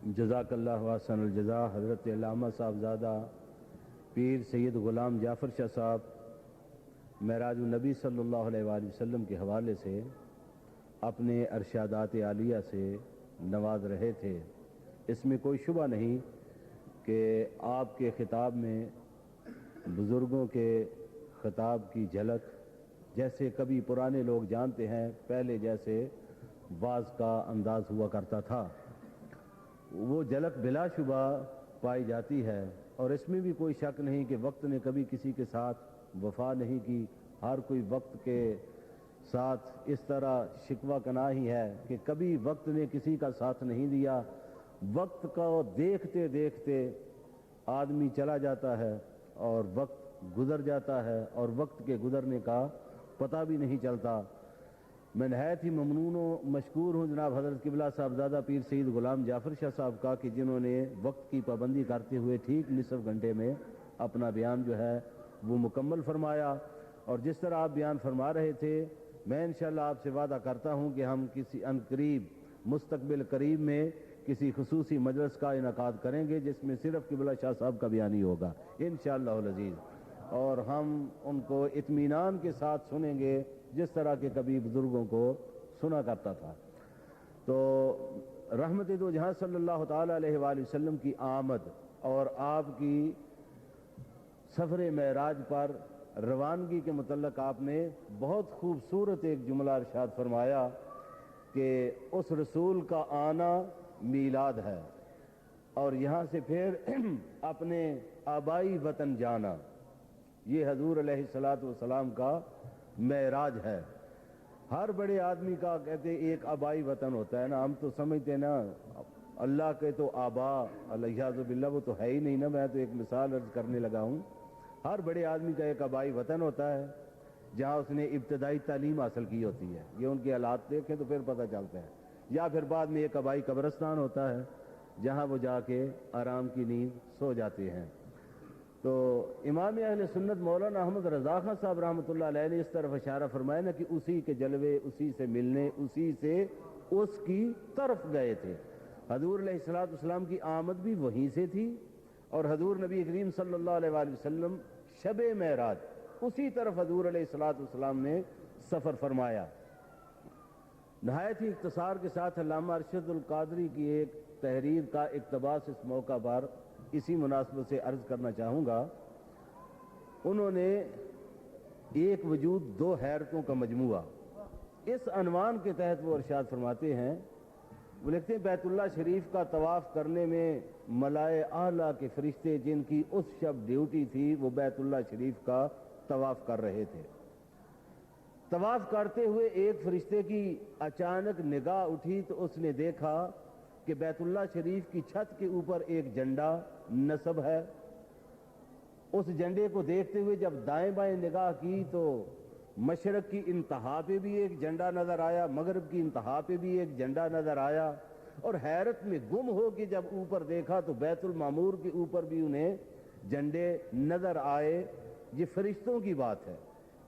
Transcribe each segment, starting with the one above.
جزاک اللہ واسن الجزا حضرت علامہ صاحبزادہ پیر سید غلام جعفر شاہ صاحب معراج النبی صلی اللہ علیہ وآلہ وسلم کے حوالے سے اپنے ارشادات عالیہ سے نواز رہے تھے۔ اس میں کوئی شبہ نہیں کہ آپ کے خطاب میں بزرگوں کے خطاب کی جھلک جیسے کبھی پرانے لوگ جانتے ہیں پہلے جیسے واعظ کا انداز ہوا کرتا تھا، وہ جھلک بلا شبہ پائی جاتی ہے۔ اور اس میں بھی کوئی شک نہیں کہ وقت نے کبھی کسی کے ساتھ وفا نہیں کی، ہر کوئی وقت کے ساتھ اس طرح شکوہ کنا ہی ہے کہ کبھی وقت نے کسی کا ساتھ نہیں دیا۔ وقت کو دیکھتے دیکھتے آدمی چلا جاتا ہے اور وقت گزر جاتا ہے اور وقت کے گزرنے کا پتہ بھی نہیں چلتا۔ میں نہایت ہی ممنون و مشکور ہوں جناب حضرت قبلہ صاحبزادہ پیر سید غلام جعفر شاہ صاحب کا کہ جنہوں نے وقت کی پابندی کرتے ہوئے ٹھیک نصف گھنٹے میں اپنا بیان جو ہے وہ مکمل فرمایا۔ اور جس طرح آپ بیان فرما رہے تھے، میں انشاءاللہ آپ سے وعدہ کرتا ہوں کہ ہم کسی قریب مستقبل قریب میں کسی خصوصی مجلس کا انعقاد کریں گے جس میں صرف قبلہ شاہ صاحب کا بیان ہی ہوگا انشاءاللہ العزیز، اور ہم ان کو اطمینان کے ساتھ سنیں گے جس طرح کے کبھی بزرگوں کو سنا کرتا تھا۔ تو رحمت دو جہاں صلی اللہ تعالی علیہ وآلہ وسلم کی آمد اور آپ کی سفر معراج پر روانگی کے متعلق آپ نے بہت خوبصورت ایک جملہ ارشاد فرمایا کہ اس رسول کا آنا میلاد ہے اور یہاں سے پھر اپنے آبائی وطن جانا، یہ حضور علیہ الصلوۃ والسلام کا معراج ہے۔ ہر بڑے آدمی کا کہتے ایک آبائی وطن ہوتا ہے نا، ہم تو سمجھتے نا اللہ کے تو آبا الیاذ باللہ وہ تو ہے ہی نہیں نا، میں تو ایک مثال عرض کرنے لگا ہوں۔ ہر بڑے آدمی کا ایک آبائی وطن ہوتا ہے جہاں اس نے ابتدائی تعلیم حاصل کی ہوتی ہے، یہ ان کے حالات دیکھیں تو پھر پتہ چلتا ہے، یا پھر بعد میں ایک آبائی قبرستان ہوتا ہے جہاں وہ جا کے آرام کی نیند سو جاتے ہیں۔ تو امام اہل سنت مولانا احمد رضا خان صاحب رحمۃ اللہ علیہ نے اس طرف اشارہ فرمایا نا کہ اسی کے جلوے، اسی سے ملنے، اسی سے اس کی طرف گئے تھے۔ حضور علیہ الصلوۃ والسلام کی آمد بھی وہیں سے تھی اور حضور نبی کریم صلی اللہ علیہ وآلہ وسلم شب معراج اسی طرف حضور علیہ الصلوۃ والسلام نے سفر فرمایا۔ نہایت ہی اختصار کے ساتھ علامہ ارشد القادری کی ایک تحریر کا اقتباس اس موقع پر اسی مناسبت سے عرض کرنا چاہوں گا۔ انہوں نے ایک وجود دو حیرتوں کا مجموعہ، اس عنوان کے تحت وہ ارشاد فرماتے ہیں، وہ لکھتے ہیں بیت اللہ شریف کا طواف کرنے میں ملائے اعلیٰ کے فرشتے جن کی اس شب ڈیوٹی تھی وہ بیت اللہ شریف کا طواف کر رہے تھے۔ طواف کرتے ہوئے ایک فرشتے کی اچانک نگاہ اٹھی تو اس نے دیکھا کہ بیت اللہ شریف کی چھت کے اوپر ایک جھنڈا نصب ہے۔ اس جھنڈے کو دیکھتے ہوئے جب دائیں بائیں نگاہ کی تو مشرق کی انتہا پہ بھی ایک جھنڈا نظر آیا، مغرب کی انتہا پہ بھی ایک جھنڈا نظر آیا، اور حیرت میں گم ہو کے جب اوپر دیکھا تو بیت المعمور کے اوپر بھی انہیں جھنڈے نظر آئے۔ یہ فرشتوں کی بات ہے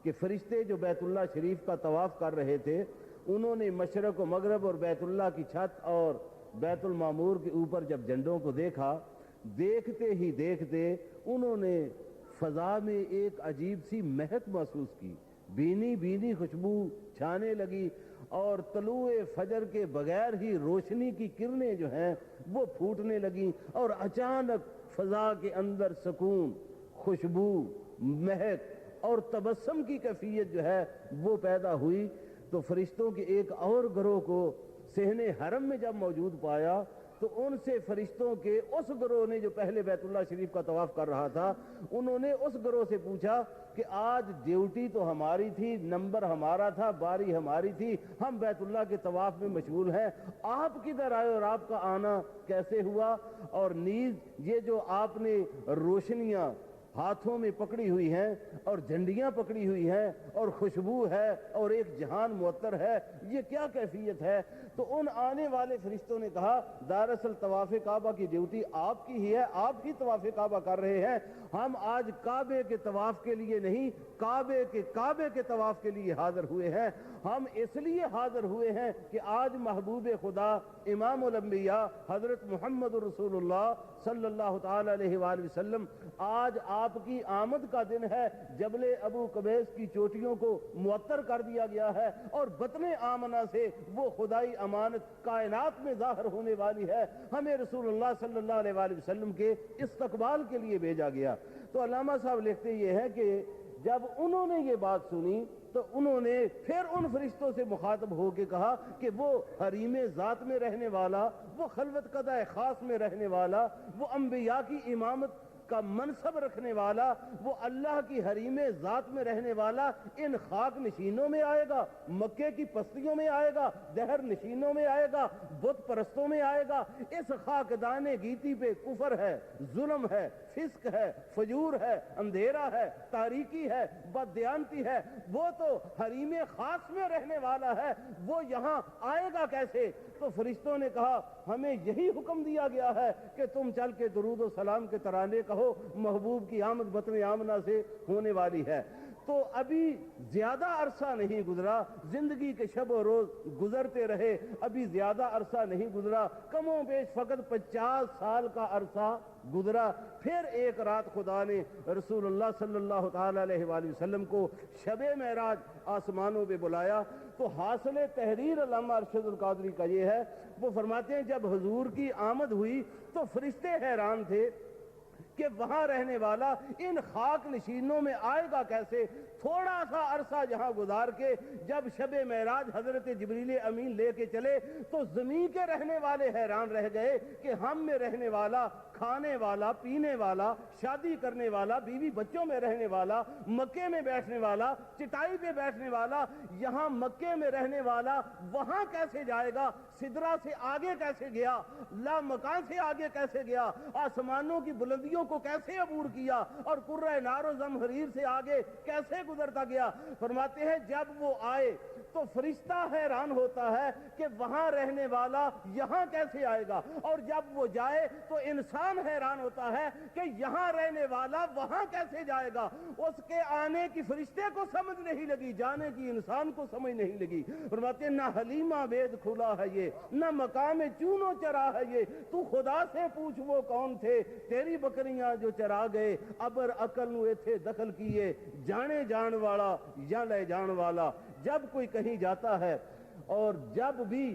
کہ فرشتے جو بیت اللہ شریف کا طواف کر رہے تھے انہوں نے مشرق و مغرب اور بیت اللہ کی چھت اور بیت المعمور کے اوپر جب جھنڈوں کو دیکھا، دیکھتے ہی دیکھتے انہوں نے فضا میں ایک عجیب سی مہک محسوس کی، بینی بینی خوشبو چھانے لگی اور طلوع فجر کے بغیر ہی روشنی کی کرنیں جو ہیں وہ پھوٹنے لگیں اور اچانک فضا کے اندر سکون، خوشبو، مہک اور تبسم کی کیفیت جو ہے وہ پیدا ہوئی۔ تو فرشتوں کے ایک اور گروہ کو صحن حرم میں جب موجود پایا تو ان سے فرشتوں کے اس گروہ نے جو پہلے بیت اللہ شریف کا طواف کر رہا تھا، انہوں نے اس گروہ سے پوچھا کہ آج ڈیوٹی تو ہماری تھی، نمبر ہمارا تھا، باری ہماری تھی، ہم بیت اللہ کے طواف میں مشغول ہیں، آپ کدھر آئے اور آپ کا آنا کیسے ہوا؟ اور نیز یہ جو آپ نے روشنیاں ہاتھوں میں پکڑی ہوئی ہیں اور جھنڈیاں پکڑی ہوئی ہیں اور خوشبو ہے اور ایک جہان معطر ہے، یہ کیا کیفیت ہے؟ تو ان آنے والے فرشتوں نے کہا دراصل طواف کعبہ کی ڈیوٹی آپ کی ہی ہے، آپ ہی طواف کعبہ کر رہے ہیں، ہم آج کعبے کے طواف کے لیے نہیں، کعبے کے طواف کے لیے حاضر ہوئے ہیں۔ ہم اس لیے حاضر ہوئے ہیں کہ آج محبوب خدا امام الانبیاء حضرت محمد رسول اللہ صلی اللہ تعالی علیہ وآلہ وسلم، آج آپ کی آمد کا دن ہے۔ جبل ابو قبیس کی چوٹیوں کو معطر کر دیا گیا ہے اور بطن آمنہ سے وہ خدائی امانت کائنات میں ظاہر ہونے والی ہے، ہمیں رسول اللہ صلی اللہ علیہ وآلہ وسلم کے استقبال کے لیے بھیجا گیا۔ تو علامہ صاحب لکھتے یہ ہے کہ جب انہوں نے یہ بات سنی تو انہوں نے پھر ان فرشتوں سے مخاطب ہو کے کہا کہ وہ حریم ذات میں رہنے والا، وہ خلوت قدہ خاص میں رہنے والا، وہ انبیاء کی امامت کا منصب رکھنے والا، وہ اللہ کی حریم ذات میں رہنے والا ان خاک نشینوں میں آئے گا، مکے کی پستیوں میں آئے گا، دہر نشینوں میں آئے گا، بت پرستوں میں آئے گا۔ اس خاکدان گیتی پہ کفر ہے، ظلم ہے، فسق ہے، فجور ہے، اندھیرا ہے، تاریکی ہے، بددیانتی ہے، وہ تو حریم خاص میں رہنے والا ہے، وہ یہاں آئے گا کیسے؟ تو فرشتوں نے کہا ہمیں یہی حکم دیا گیا ہے کہ تم چل کے درود و سلام کے ترانے کہو، محبوب کی آمد بطن آمنہ سے ہونے والی ہے۔ تو ابھی زیادہ عرصہ نہیں گزرا، زندگی کے شب و روز گزرتے رہے، ابھی زیادہ عرصہ نہیں گزرا، کم و بیش فقط 50 سال کا عرصہ گزرا۔ پھر ایک رات خدا نے رسول اللہ صلی اللہ تعالی علیہ وآلہ وسلم کو شب معراج آسمانوں پہ بلایا۔ تو حاصل تحریر علامہ ارشد القادری کا یہ ہے، وہ فرماتے ہیں جب حضور کی آمد ہوئی تو فرشتے حیران تھے کہ وہاں رہنے والا ان خاک نشینوں میں آئے گا کیسے؟ تھوڑا سا عرصہ جہاں گزار کے جب شب معراج حضرت جبریل امین لے کے چلے تو زمین کے رہنے والے حیران رہ گئے کہ ہم میں رہنے والا، کھانے والا، پینے والا، شادی کرنے والا، بیوی بچوں میں رہنے والا، مکے میں بیٹھنے والا، چٹائی پہ بیٹھنے والا، یہاں مکے میں رہنے والا وہاں کیسے جائے گا؟ سدرہ سے آگے کیسے گیا؟ لا مکان سے آگے کیسے گیا؟ آسمانوں کی بلندیوں کو کیسے عبور کیا اور قرہ نار و زمہریر سے آگے کیسے گزرتا گیا؟ فرماتے ہیں جب وہ آئے تو فرشتہ حیران ہوتا ہے کہ وہاں رہنے والا یہاں کیسے آئے گا، اور جب وہ جائے تو انسان حیران ہوتا ہے کہ یہاں رہنے والا وہاں کیسے جائے گا۔ اس کے آنے کی فرشتے کو سمجھ نہیں لگی، جانے کی انسان کو سمجھ نہیں لگی۔ فرماتے ہیں نہ حلیمہ بید کھلا ہے یہ، نہ مقام چونو چرا ہے یہ، تو خدا سے پوچھ وہ کون تھے، تیری بکریاں جو چرا گئے، ابر عقل نو ایتھے دخل کیے، جانے جان والا یا لے جان والا۔ جب کوئی کہیں جاتا ہے اور جب بھی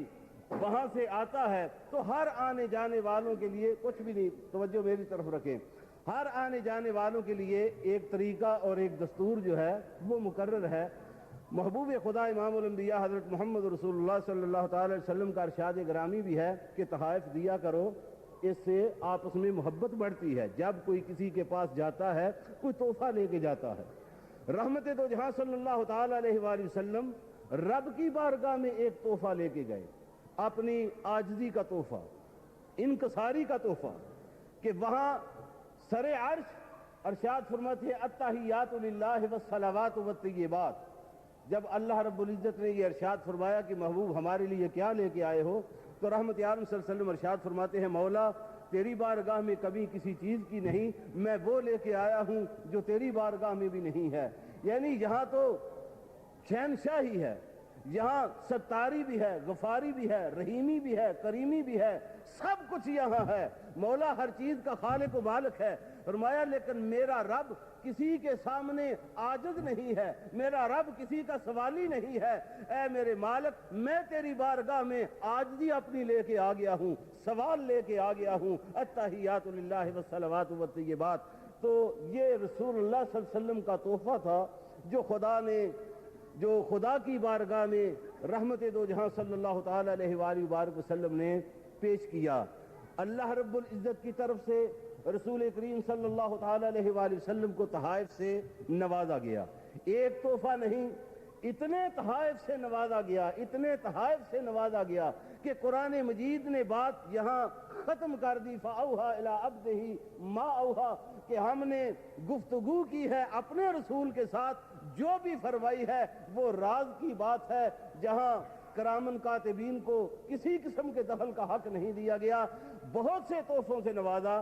وہاں سے آتا ہے تو ہر آنے جانے والوں کے لیے کچھ بھی نہیں، توجہ میری طرف رکھیں، ہر آنے جانے والوں کے لیے ایک طریقہ اور ایک دستور جو ہے وہ مقرر ہے۔ محبوب خدا امام الانبیاء حضرت محمد رسول اللہ صلی اللہ تعالی علیہ وسلم کا ارشاد گرامی بھی ہے کہ تحائف دیا کرو، اس سے آپس میں محبت بڑھتی ہے۔ جب کوئی کسی کے پاس جاتا ہے کوئی تحفہ لے کے جاتا ہے، رحمت دو جہاں صلی اللہ تعالی علیہ وآلہ وسلم رب کی بارگاہ میں ایک تحفہ لے کے گئے، اپنی عاجزی کا تحفہ، انکساری کا تحفہ، کہ وہاں سر عرش ارشاد فرماتے ہیں التحیات للہ والصلوات والطیبات۔ جب اللہ رب العزت نے یہ ارشاد فرمایا کہ محبوب ہمارے لیے کیا لے کے آئے ہو، تو رحمت عالم صلی اللہ علیہ وسلم ارشاد فرماتے ہیں مولا تیری بارگاہ میں کبھی کسی چیز کی نہیں، میں وہ لے کے آیا ہوں جو تیری بارگاہ میں بھی نہیں ہے۔ یعنی یہاں تو شہنشاہی ہے، یہاں ستاری بھی ہے، غفاری بھی ہے، رحیمی بھی ہے، کریمی بھی ہے، سب کچھ یہاں ہے۔ مولا ہر چیز کا خالق و مالک ہے۔ فرمایا لیکن میرا رب کسی کے سامنے عاجز نہیں ہے، میرا رب کسی کا سوالی نہیں ہے۔ اے میرے مالک میں تیری بارگاہ میں عاجزی اپنی لے کے آ گیا ہوں، سوال لے کے آ گیا ہوں۔ التحیات للہ والصلوات والطیبات۔ تو یہ رسول اللہ صلی اللہ علیہ وسلم کا تحفہ تھا جو خدا کی بارگاہ میں رحمت دو جہاں صلی اللہ تعالی علیہ وآلہ وبارک وسلم نے پیش کیا۔ اللہ رب العزت کی طرف سے رسول کریم صلی اللہ تعالی علیہ وآلہ وسلم کو تحائف سے نوازا گیا۔ ایک تحفہ نہیں، اتنے تحائف سے نوازا گیا، اتنے تحائف سے نوازا گیا کہ قرآن مجید نے بات یہاں ختم کر دی، فَأَوْحَىٰ إِلَىٰ عَبْدِهِ مَا أَوْحَىٰ، کہ ہم نے گفتگو کی ہے اپنے رسول کے ساتھ، جو بھی فرمائی ہے وہ راز کی بات ہے، جہاں کرامن کاتبین کو کسی قسم کے دخل کا حق نہیں دیا گیا۔ بہت سے تحفوں سے نوازا،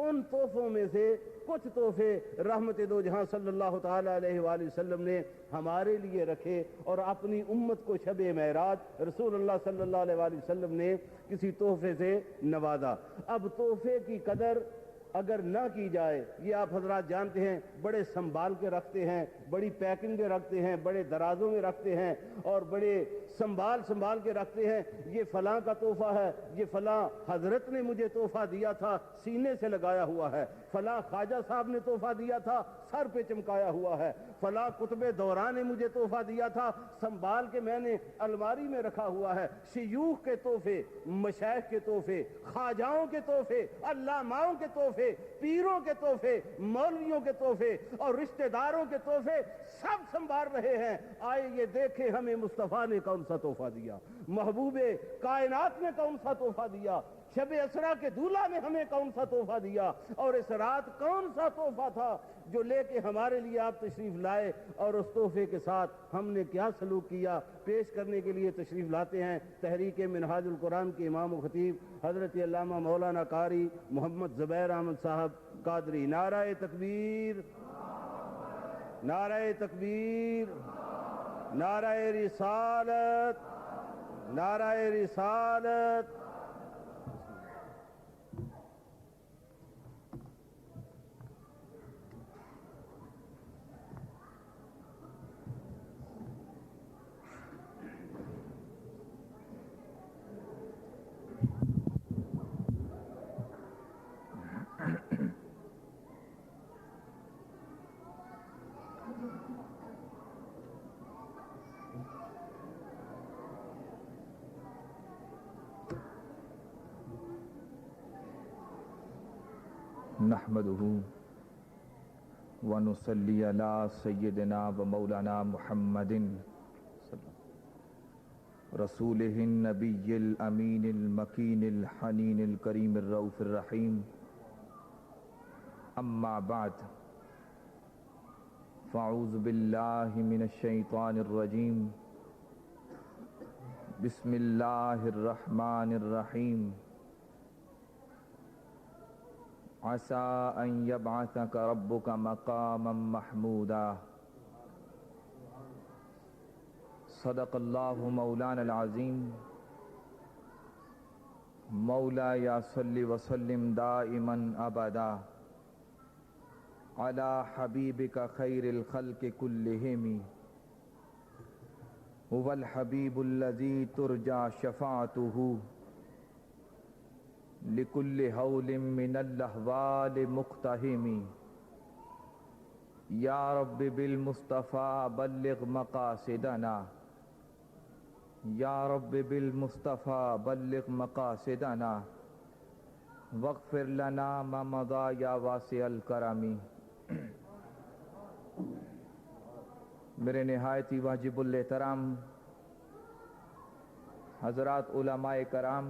ان تحفوں میں سے کچھ تحفے رحمت دو جہاں صلی اللہ تعالی علیہ وآلہ وسلم نے ہمارے لیے رکھے، اور اپنی امت کو شب معراج رسول اللہ صلی اللہ علیہ وآلہ وسلم نے کسی تحفے سے نوازا۔ اب تحفے کی قدر اگر نہ کی جائے، یہ آپ حضرات جانتے ہیں، بڑے سنبھال کے رکھتے ہیں، بڑی پیکنگ میں رکھتے ہیں، بڑے درازوں میں رکھتے ہیں، اور بڑے سنبھال کے رکھتے ہیں، یہ فلاں کا تحفہ ہے، یہ فلاں حضرت نے مجھے تحفہ دیا تھا، سینے سے لگایا ہوا ہے، فلاں خواجہ صاحب نے تحفہ دیا تھا، سر پہ چمکایا ہوا ہے، فلاں قطب دوران نے مجھے تحفہ دیا تھا، سنبھال کے میں نے الماری میں رکھا ہوا ہے۔ شیوخ کے تحفے، مشائخ کے تحفے، خواجاؤں کے تحفے، علاماؤں کے تحفے، پیروں کے تحفے، مولویوں کے تحفے اور رشتہ داروں کے تحفے سب سنبھال رہے ہیں۔ آئے یہ دیکھیں ہمیں مصطفیٰ نے کون سا تحفہ دیا، محبوب کائنات نے کون سا تحفہ دیا، شب اسرا کے دولہ میں ہمیں کون سا تحفہ دیا، اور اس رات کون سا تحفہ تھا جو لے کے ہمارے لیے آپ تشریف لائے، اور اس تحفے کے ساتھ ہم نے کیا سلوک کیا، پیش کرنے کے لیے تشریف لاتے ہیں تحریک منہاج القرآن کے امام و خطیب حضرت علامہ مولانا قاری محمد زبیر احمد صاحب قادری۔ نعرہ تکبیر، نعرہ تکبیر، نعرہ رسالت، نعرہ رسالت۔ نحمده ونصلي على سيدنا ومولانا محمد رسوله النبي الأمين المكين الحنين الكريم الرؤوف الرحيم، أما بعد، فأعوذ بالله من الشيطان الرجيم، بسم الله الرحمن الرحيم، عسى أن يبعثك ربك مقاما محمودا۔ صدق الله مولانا العظيم۔ مولاي صل وسلم دائما أبدا على حبيبك خير الخلق كلهم، هو الحبيب الذي ترجى شفاعته لكل هول من الأهوال مقتحم۔ يا رب بالمصطفى بلغ مقاصدنا، يا رب بالمصطفى بلغ مقاصدنا، واغفر لنا ما مضى يا واسع الكرم۔ میرے نہایت ہی واجب الاحترام حضرات علماء کرام،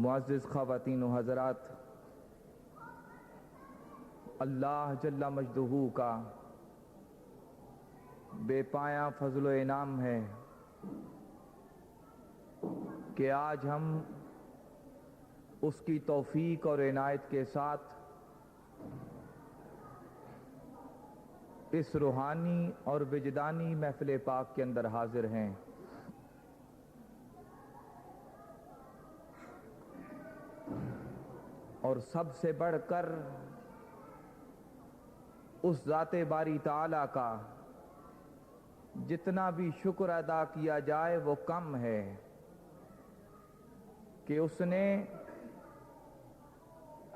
معزز خواتین و حضرات، اللہ جل مجدہ کا بے پایاں فضل و انعام ہے کہ آج ہم اس کی توفیق اور عنایت کے ساتھ اس روحانی اور وجدانی محفل پاک کے اندر حاضر ہیں۔ اور سب سے بڑھ کر اس ذات باری تعالیٰ کا جتنا بھی شکر ادا کیا جائے وہ کم ہے کہ اس نے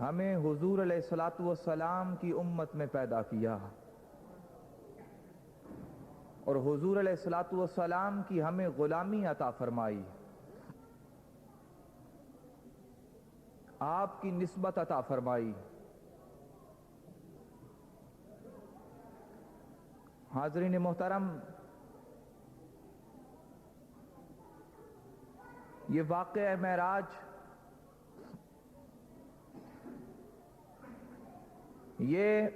ہمیں حضور علیہ الصلوۃ والسلام کی امت میں پیدا کیا، اور حضور علیہ الصلوۃ والسلام کی ہمیں غلامی عطا فرمائی، آپ کی نسبت عطا فرمائی، حاضرین محترم، یہ واقعہ معراج یہ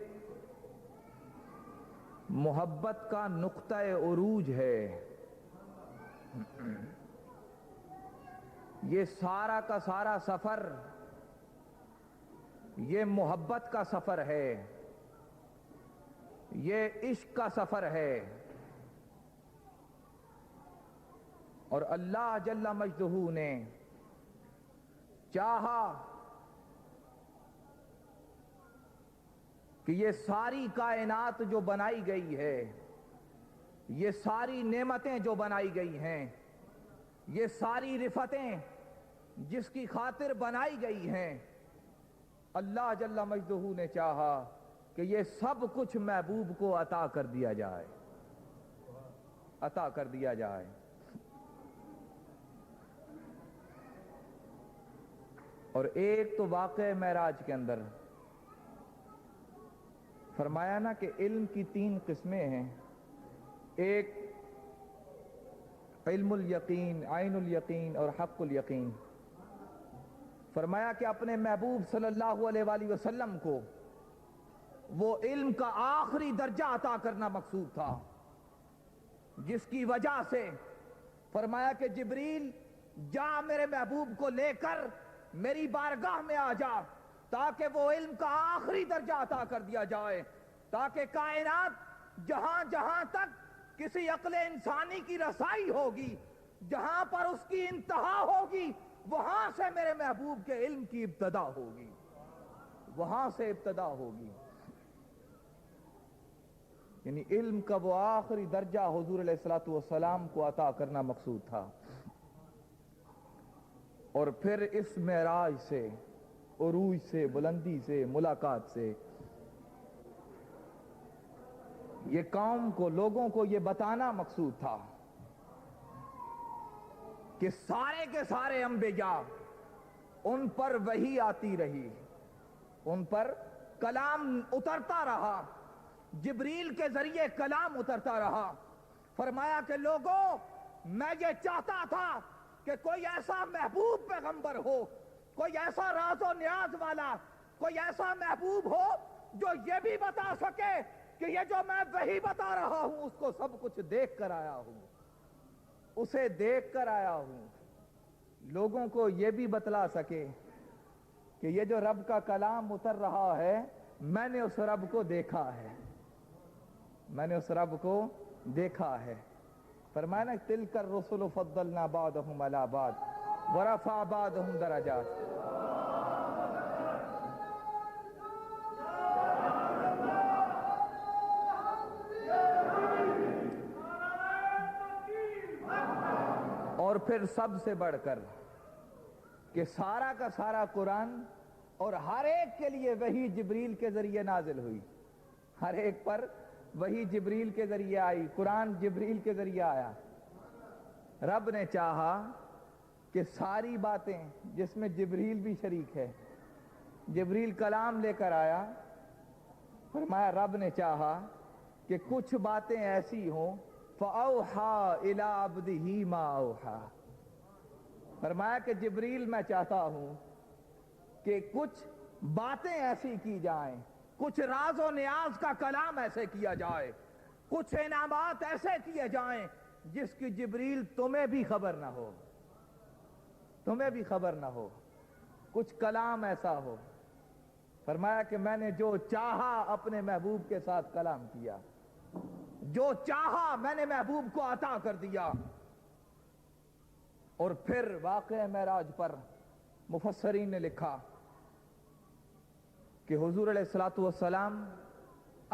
محبت کا نقطہ عروج ہے. یہ سارا کا سارا سفر یہ محبت کا سفر ہے، یہ عشق کا سفر ہے. اور اللہ جل مجدہ نے چاہا کہ یہ ساری کائنات جو بنائی گئی ہے، یہ ساری نعمتیں جو بنائی گئی ہیں، یہ ساری رفتیں جس کی خاطر بنائی گئی ہیں، اللہ جل مجدہ نے چاہا کہ یہ سب کچھ محبوب کو عطا کر دیا جائے، عطا کر دیا جائے. اور ایک تو واقعہ معراج کے اندر فرمایا نا کہ علم کی 3 قسمیں ہیں. ایک علم الیقین، عین الیقین اور حق الیقین. فرمایا کہ اپنے محبوب صلی اللہ علیہ وآلہ وسلم کو وہ علم کا آخری درجہ عطا کرنا مقصود تھا، جس کی وجہ سے فرمایا کہ جبریل جا میرے محبوب کو لے کر میری بارگاہ میں آ جا، تاکہ وہ علم کا آخری درجہ عطا کر دیا جائے، تاکہ کائنات جہاں جہاں تک کسی عقل انسانی کی رسائی ہوگی، جہاں پر اس کی انتہا ہوگی، وہاں سے میرے محبوب کے علم کی ابتدا ہوگی، وہاں سے ابتدا ہوگی. یعنی علم کا وہ آخری درجہ حضور علیہ الصلوۃ والسلام کو عطا کرنا مقصود تھا. اور پھر اس معراج سے، عروج سے، بلندی سے، ملاقات سے یہ قوم کو، لوگوں کو یہ بتانا مقصود تھا کہ سارے کے سارے انبیاء ان پر وحی آتی رہی، ان پر کلام اترتا رہا، جبریل کے ذریعے کلام اترتا رہا. فرمایا کہ لوگوں، میں یہ چاہتا تھا کہ کوئی ایسا محبوب پیغمبر ہو، کوئی ایسا راز و نیاز والا، کوئی ایسا محبوب ہو جو یہ بھی بتا سکے کہ یہ جو میں وحی بتا رہا ہوں اس کو سب کچھ دیکھ کر آیا ہوں، اسے دیکھ کر آیا ہوں. لوگوں کو یہ بھی بتلا سکے کہ یہ جو رب کا کلام اتر رہا ہے، میں نے اس رب کو دیکھا ہے، میں نے اس رب کو دیکھا ہے. فرمایا نا تلک الرسل فضلنا بعضهم علی بعض ورفع بعضهم درجات. اور پھر سب سے بڑھ کر کہ سارا کا سارا قرآن اور ہر ایک کے لیے وحی جبریل کے ذریعے نازل ہوئی، ہر ایک پر وحی جبریل کے ذریعے آئی، قرآن جبریل کے ذریعے آیا. رب نے چاہا کہ ساری باتیں جس میں جبریل بھی شریک ہے، جبریل کلام لے کر آیا. فرمایا رب نے چاہا کہ کچھ باتیں ایسی ہوں فَأَوْحَا إِلَىٰ عَبْدِهِ مَا أَوْحَا. فرمایا کہ جبریل میں چاہتا ہوں کہ کچھ باتیں ایسی کی جائیں، کچھ راز و نیاز کا کلام ایسے کیا جائے، کچھ انعامات ایسے کیے جائیں جس کی جبریل تمہیں بھی خبر نہ ہو، تمہیں بھی خبر نہ ہو، کچھ کلام ایسا ہو. فرمایا کہ میں نے جو چاہا اپنے محبوب کے ساتھ کلام کیا، جو چاہا میں نے محبوب کو عطا کر دیا. اور پھر واقعہ معراج پر مفسرین نے لکھا کہ حضور علیہ الصلوۃ والسلام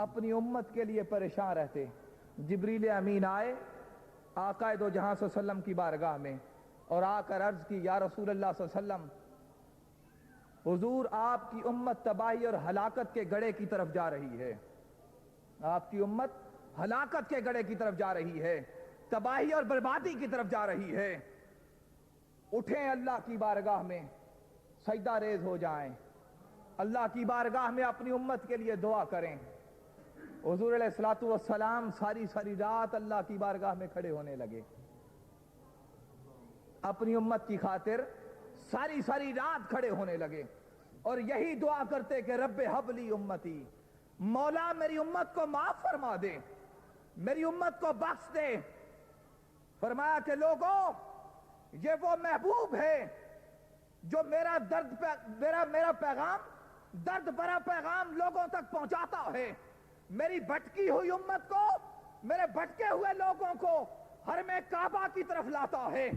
اپنی امت کے لیے پریشان رہتے. جبریل امین آئے آقا دو جہاں صلی اللہ علیہ وسلم کی بارگاہ میں اور آ کر عرض کی، یا رسول اللہ صلی اللہ علیہ وسلم، حضور آپ کی امت تباہی اور ہلاکت کے گڑھے کی طرف جا رہی ہے، آپ کی امت ہلاکت کے گڑھے کی طرف جا رہی ہے، تباہی اور بربادی کی طرف جا رہی ہے. اٹھیں اللہ کی بارگاہ میں سجدہ ریز ہو جائیں، اللہ کی بارگاہ میں اپنی امت کے لیے دعا کریں. حضور علیہ الصلوۃ والسلام ساری ساری رات اللہ کی بارگاہ میں کھڑے ہونے لگے، اپنی امت کی خاطر ساری ساری رات کھڑے ہونے لگے اور یہی دعا کرتے کہ رب ہب لی امتی، مولا میری امت کو معاف فرما دے، میری امت کو بخش دے۔ فرمایا کہ لوگوں، یہ وہ محبوب ہے جو میرا پیغام، درد بھرا پیغام لوگوں تک پہنچاتا ہے، میری بھٹکی ہوئی امت کو، میرے بھٹکے ہوئے لوگوں کو حرم کعبہ کی طرف لاتا ہے،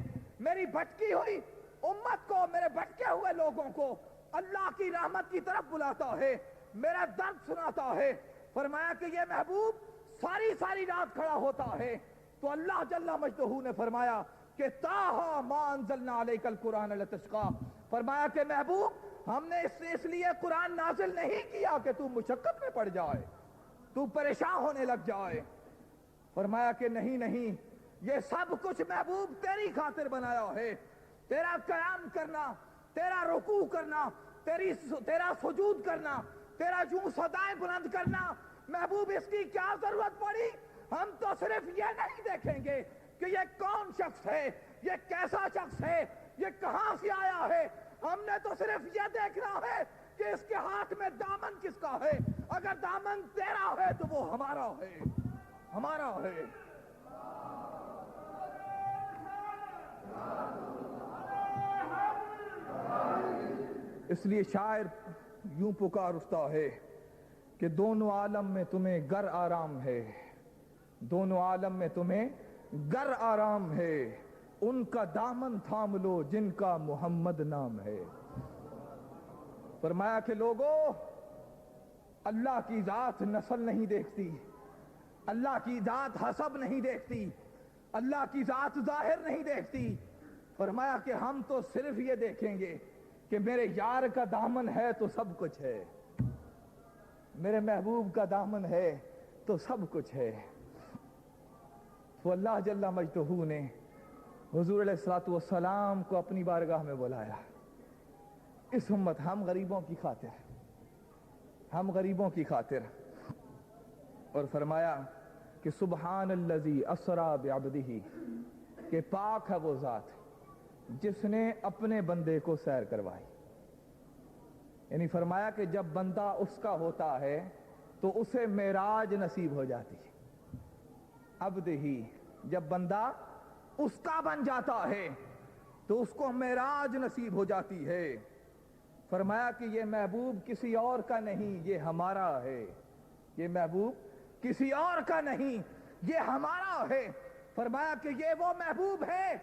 میری بھٹکی ہوئی امت کو، میرے بھٹکے ہوئے لوگوں کو اللہ کی رحمت کی طرف بلاتا ہے، میرا درد سناتا ہے۔ فرمایا کہ یہ محبوب ساری ساری رات کھڑا ہوتا ہے، تو اللہ جل مجدہ نے فرمایا کہ تاہا ما انزلنا علیک القرآن لتشقی، فرمایا کہ محبوب ہم نے اس لیے قرآن نازل نہیں کیا کہ تو مشقت میں پڑ جائے، تو پریشان ہونے لگ جائے۔ فرمایا کہ نہیں نہیں، یہ سب کچھ محبوب تیری خاطر بنایا ہے، تیرا قیام کرنا، تیرا رکوع کرنا، تیرا سجود کرنا، تیرا یوں صدائیں بلند کرنا، محبوب اس کی کیا ضرورت پڑی؟ ہم تو صرف یہ نہیں دیکھیں گے کہ یہ کون شخص ہے، یہ کیسا شخص ہے، یہ کہاں سے آیا ہے، ہم نے تو صرف یہ دیکھنا ہے کہ اس کے ہاتھ میں دامن کس کا ہے، اگر دامن تیرا ہے تو وہ ہمارا ہے، ہمارا ہے۔ اس لیے شاعر یوں پکار اٹھتا ہے کہ دونوں عالم میں تمہیں گر آرام ہے، دونوں عالم میں تمہیں گر آرام ہے، ان کا دامن تھام لو جن کا محمد نام ہے۔ فرمایا کہ لوگوں، اللہ کی ذات نسل نہیں دیکھتی، اللہ کی ذات حسب نہیں دیکھتی، اللہ کی ذات ظاہر نہیں دیکھتی۔ فرمایا کہ ہم تو صرف یہ دیکھیں گے کہ میرے یار کا دامن ہے تو سب کچھ ہے، میرے محبوب کا دامن ہے تو سب کچھ ہے۔ تو اللہ جل مجدہ نے حضور علیہ الصلوۃ والسلام کو اپنی بارگاہ میں بلایا، اس امت، ہم غریبوں کی خاطر، ہم غریبوں کی خاطر، اور فرمایا کہ سبحان الذی اسری بعبدہ، کہ پاک ہے وہ ذات جس نے اپنے بندے کو سیر کروائی۔ یعنی فرمایا کہ جب بندہ اس کا ہوتا ہے تو اسے معراج نصیب ہو جاتی ہے، عبدہ، جب بندہ اس کا بن جاتا ہے تو اس کو معراج نصیب ہو جاتی ہے۔ فرمایا کہ یہ محبوب کسی اور کا نہیں، یہ ہمارا ہے، یہ محبوب کسی اور کا نہیں، یہ ہمارا ہے۔ فرمایا کہ یہ وہ محبوب ہے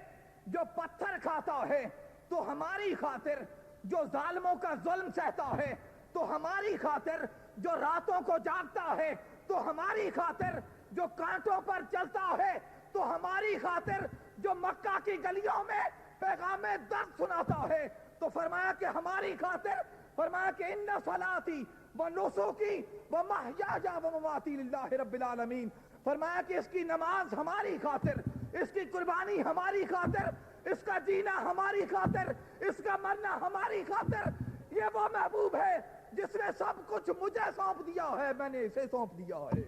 جو پتھر کھاتا ہے تو ہماری خاطر، جو ظالموں کا ظلم سہتا ہے تو ہماری خاطر، جو راتوں کو جاگتا ہے تو ہماری خاطر، جو کانٹوں پر چلتا ہے تو ہماری خاطر، جو مکہ کی گلیوں میں پیغام درد سناتا ہے تو فرمایا کہ ہماری خاطر۔ فرمایا کہ ان صلاتی و نسکی و محیایا و مماتی للہ رب العالمین، فرمایا کہ اس کی نماز ہماری خاطر، اس کی قربانی ہماری خاطر، اس کا جینا ہماری خاطر، اس کا مرنا ہماری خاطر۔ یہ وہ محبوب ہے جس نے سب کچھ مجھے سونپ دیا ہے، میں نے اسے سونپ دیا ہے،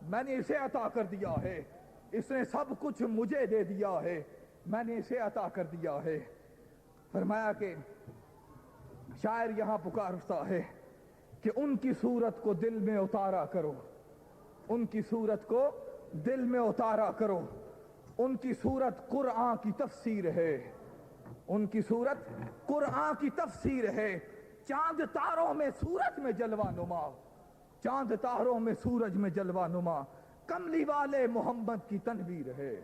میں نے اسے عطا کر دیا ہے، اس نے سب کچھ مجھے دے دیا ہے، میں نے اسے عطا کر دیا ہے۔ فرمایا کہ شاعر یہاں پکار اٹھتا ہے کہ ان کی صورت کو دل میں اتارا کرو، ان کی صورت کو دل میں اتارا کرو، ان کی صورت قرآن کی تفسیر ہے، ان کی صورت قرآن کی تفسیر ہے۔ چاند تاروں میں سورج میں جلوہ نما، چاند تاروں میں سورج میں جلوہ نما، کملی والے محمد کی تنویر ہے۔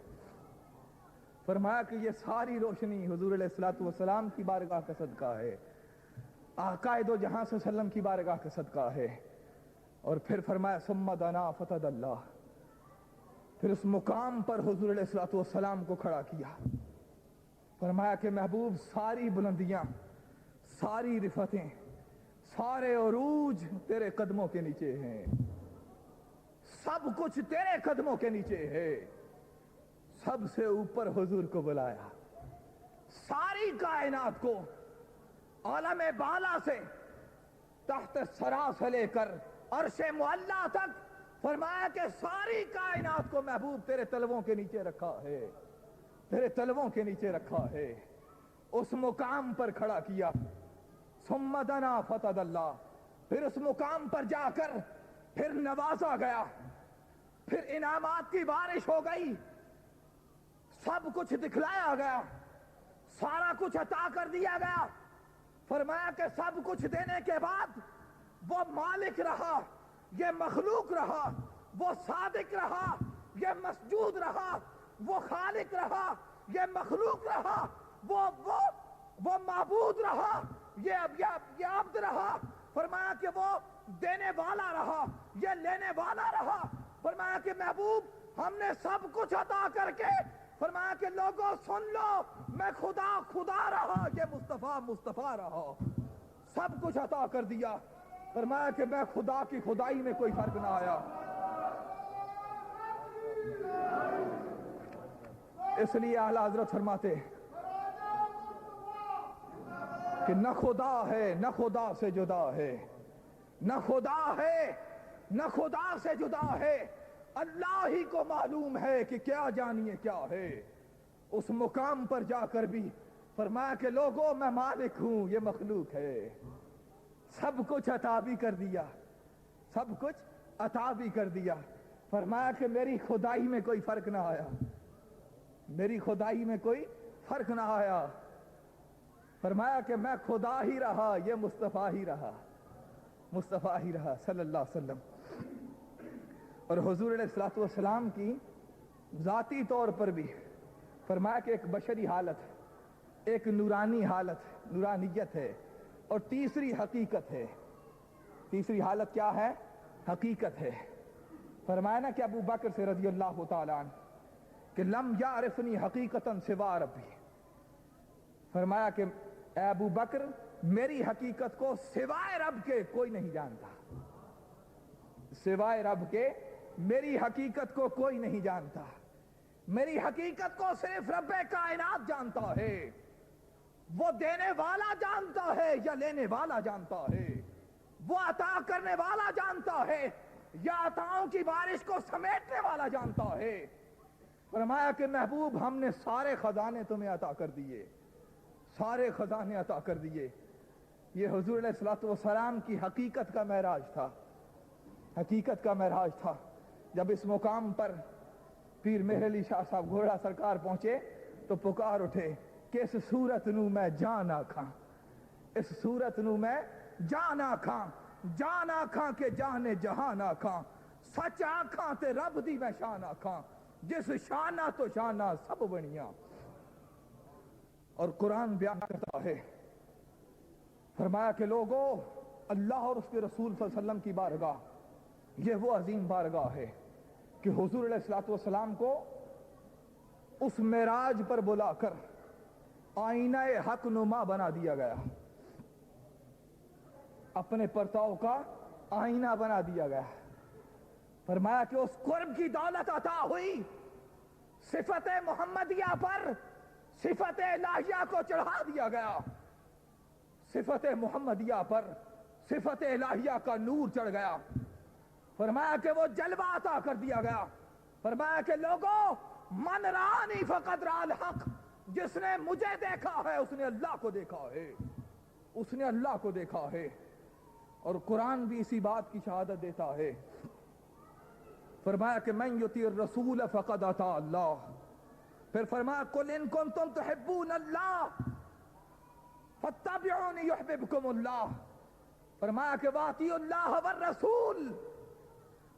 فرمایا کہ یہ ساری روشنی حضور علیہ الصلوۃ والسلام کی بارگاہ کا صدقہ ہے، آقا دو جہاں صلی اللہ علیہ وسلم کی بارگاہ کا صدقہ ہے۔ اور پھر فرمایا ثم دنا فتد اللہ، پھر اس مقام پر حضور علیہ الصلوۃ والسلام کو کھڑا کیا۔ فرمایا کہ محبوب ساری بلندیاں، ساری رفتیں، سارے عروج تیرے قدموں کے نیچے ہیں، سب کچھ تیرے قدموں کے نیچے ہے۔ سب سے اوپر حضور کو بلایا، ساری کائنات کو عالم بالا سے تحت سرا سے لے کر عرش معلا تک، فرمایا کہ ساری کائنات کو محبوب تیرے تلووں کے نیچے رکھا ہے، تیرے تلووں کے نیچے رکھا ہے، اس مقام پر کھڑا کیا. ثم دنا فتدلی، پھر اس مقام پر جا کر پھر نوازا گیا، پھر انعامات کی بارش ہو گئی، سب کچھ دکھلایا گیا، سارا کچھ عطا کر دیا گیا. فرمایا کہ سب کچھ دینے کے بعد وہ مالک رہا، یہ مخلوق رہا، وہ صادق رہا، یہ مسجود رہا، وہ خالق رہا، یہ مخلوق رہا، وہ معبود رہا، یہ عبد رہا. فرمایا کہ وہ دینے والا رہا، یہ لینے والا رہا. فرمایا کہ محبوب ہم نے سب کچھ عطا کر کے، فرمایا کہ لوگوں سن لو، میں خدا خدا رہا، یہ مصطفیٰ مصطفیٰ رہا، سب کچھ عطا کر دیا. فرمایا کہ میں خدا کی خدائی میں کوئی فرق نہ آیا. اس لیے اعلیٰ حضرت فرماتے کہ نہ خدا ہے نہ خدا سے جدا ہے، نہ خدا ہے نہ خدا سے جدا ہے، اللہ ہی کو معلوم ہے کہ کیا جانیے کیا ہے. اس مقام پر جا کر بھی فرمایا کہ لوگوں میں مالک ہوں، یہ مخلوق ہے. سب کچھ عطا بھی کر دیا، سب کچھ عطا بھی کر دیا. فرمایا کہ میری خدائی میں کوئی فرق نہ آیا، میری خدائی میں کوئی فرق نہ آیا. فرمایا کہ میں خدا ہی رہا، یہ مصطفیٰ ہی رہا، مصطفیٰ ہی رہا صلی اللہ علیہ وسلم. اور حضور علیہ السلام کی ذاتی طور پر بھی فرمایا کہ ایک بشری حالت، ایک نورانی حالت، نورانیت ہے، اور تیسری حقیقت ہے. تیسری حالت کیا ہے؟ حقیقت ہے. فرمایا نا کہ ابو بکر سے رضی اللہ تعالیٰ عنہ کہ لم یعرفنی حقیقتاً سوا ربی. فرمایا کہ اے ابو بکر میری حقیقت کو سوائے رب کے کوئی نہیں جانتا، سوائے رب کے میری حقیقت کو کوئی نہیں جانتا. میری حقیقت کو صرف رب کائنات جانتا ہے. وہ دینے والا جانتا ہے یا لینے والا جانتا ہے، وہ عطا کرنے والا جانتا ہے یا عطاؤں کی بارش کو سمیٹنے والا جانتا ہے. فرمایا کہ محبوب ہم نے سارے خزانے تمہیں عطا کر دیے، سارے خزانے عطا کر دیے. یہ حضور علیہ السلام کی حقیقت کا معراج تھا، حقیقت کا معراج تھا. جب اس مقام پر پیر مہر علی شاہ صاحب گھوڑا سرکار پہنچے تو پکار اٹھے کہ اس صورت نو میں جان آکھاں، اس صورت نو میں جان آکھاں، جان آکھاں کہ جانے جہان آکھاں، سچ آکھاں تے رب دی میں شان آکھاں، جس شانہ تو شانہ سب بنیاں. اور قرآن بیان کرتا ہے، فرمایا کہ لوگوں اللہ اور اس کے رسول صلی اللہ علیہ وسلم کی بارگاہ یہ وہ عظیم بارگاہ ہے کہ حضور علیہ السلام کو اس معراج پر بلا کر آئینہ حق نما بنا دیا گیا، اپنے پرتاؤ کا آئینہ بنا دیا گیا. فرمایا کہ اس قرب کی دولت عطا ہوئی، صفت محمدیہ پر صفت الہیہ کو چڑھا دیا گیا، صفت محمدیہ پر صفت الہیہ کا نور چڑھ گیا. فرمایا کہ وہ جلوہ عطا کر دیا گیا. فرمایا کہ لوگوں من رانی فقد را الحق، جس نے مجھے دیکھا ہے اس نے اللہ کو دیکھا ہے، اس نے اللہ کو دیکھا ہے. اور قرآن بھی اسی بات کی شہادت دیتا ہے. فرمایا کہ من یطیع الرسول فقد اطاع اللہ. پھر فرمایا قل ان کنتم تحبون اللہ فاتبعونی یحببکم اللہ. فرمایا کہ واطیعوا اللہ والرسول.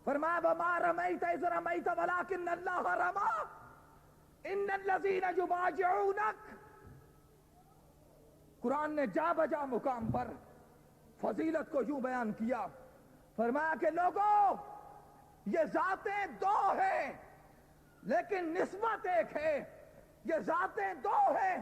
فرمایا وما رمیت اذ رمیت ولکن اللہ رمی ان الذین یبایعونک. قرآن نے جا بجا مقام پر فضیلت کو یوں بیان کیا. فرمایا کہ لوگوں یہ ذاتیں دو ہیں لیکن نسبت ایک ہے، یہ ذاتیں دو ہیں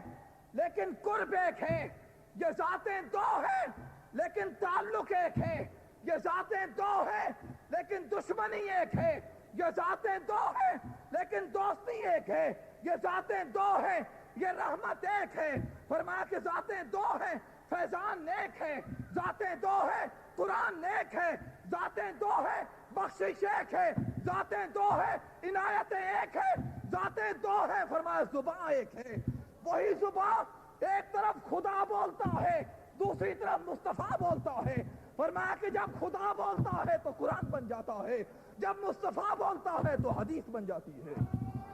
لیکن قرب ایک ہے، یہ ذاتیں دو ہیں لیکن تعلق ایک ہے، یہ ذاتیں دو ہیں لیکن دشمنی ایک ہے، یہ ذاتیں دو ہیں لیکن دوستی ایک ہے، یہ ذاتیں دو ہیں یہ رحمت ایک ہے. فرمایا کہ ذاتیں دو ہیں, فیضان نیک ہے. ذاتیں دو ہے, قرآن نیک ہے. ذاتیں دو ہے, بخشش ایک ہے. ذاتیں دو ہے, عنایتیں ایک ہے. ذاتیں دو ہے, فرمایا زبان ایک ہے. وہی زبان ایک طرف خدا بولتا ہے, دوسری طرف مصطفیٰ بولتا ہے. فرمایا کہ جب خدا بولتا ہے تو قرآن بن جاتا ہے, جب مصطفیٰ بولتا ہے تو حدیث بن جاتی ہے.